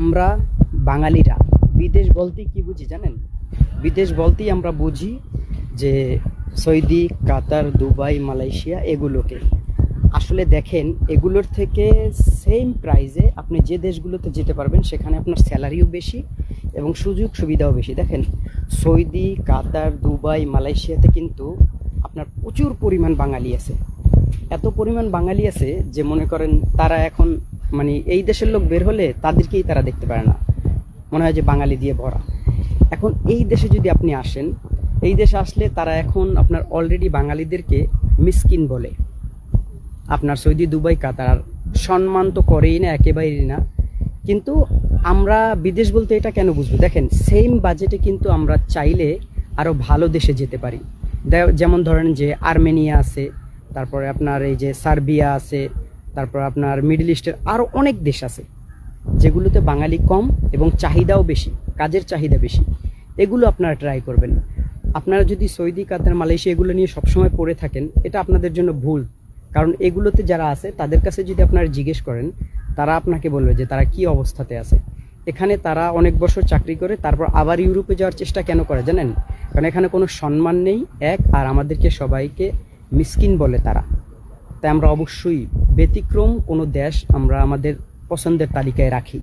আমরা বাঙালিরা বিদেশ বলতে কি বুঝি জানেন? বিদেশ বলতেই আমরা বুঝি যে সৌদি, কাতার, দুবাই, মালয়েশিয়া এগুলোকে। আসলে দেখেন, এগুলোর থেকে সেম প্রাইসে আপনি যে দেশগুলোতে যেতে পারবেন সেখানে আপনার স্যালারিও বেশি এবং সুযোগ সুবিধাও বেশি। দেখেন, সৌদি, কাতার, দুবাই, মালয়েশিয়াতে কিন্তু আপনার প্রচুর পরিমাণ বাঙালি আছে। এত পরিমাণ বাঙালি আছে যে মনে করেন তারা এখন মানে এই দেশের লোক বের হলে তাদেরকেই তারা দেখতে পারে না, মনে হয় যে বাঙালি দিয়ে ভরা। এখন এই দেশে যদি আপনি আসেন, এই দেশে আসলে তারা এখন আপনার অলরেডি বাঙালিদেরকে মিসকিন বলে। আপনার সৌদি, দুবাই, কাতার সম্মান তো করেই না, একেবারেই না। কিন্তু আমরা বিদেশ বলতে এটা কেন বুঝবো? দেখেন, সেম বাজেটে কিন্তু আমরা চাইলে আরও ভালো দেশে যেতে পারি। যেমন ধরেন যে আর্মেনিয়া আছে, তারপরে আপনার এই যে সার্বিয়া আছে, তারপর আপনার মিডল ইস্টের আরও অনেক দেশ আছে যেগুলোতে বাঙালি কম এবং চাহিদাও বেশি, কাজের চাহিদা বেশি। এগুলো আপনারা ট্রাই করবেন। আপনারা যদি সৌদি, কাতার, মালয়েশিয়া এগুলো নিয়ে সবসময় পড়ে থাকেন, এটা আপনাদের জন্য ভুল। কারণ এগুলোতে যারা আছে তাদের কাছে যদি আপনারা জিজ্ঞেস করেন, তারা আপনাকে বলবে যে তারা কি অবস্থাতে আছে। এখানে তারা অনেক বছর চাকরি করে তারপর আবার ইউরোপে যাওয়ার চেষ্টা কেন করে জানেন? কারণ এখানে কোনো সম্মান নেই এক, আর আমাদেরকে সবাইকে মিসকিন বলে তারা। তাই আমরা অবশ্যই ব্যতিক্রম কোনো দেশ আমরা আমাদের পছন্দের তালিকায় রাখি।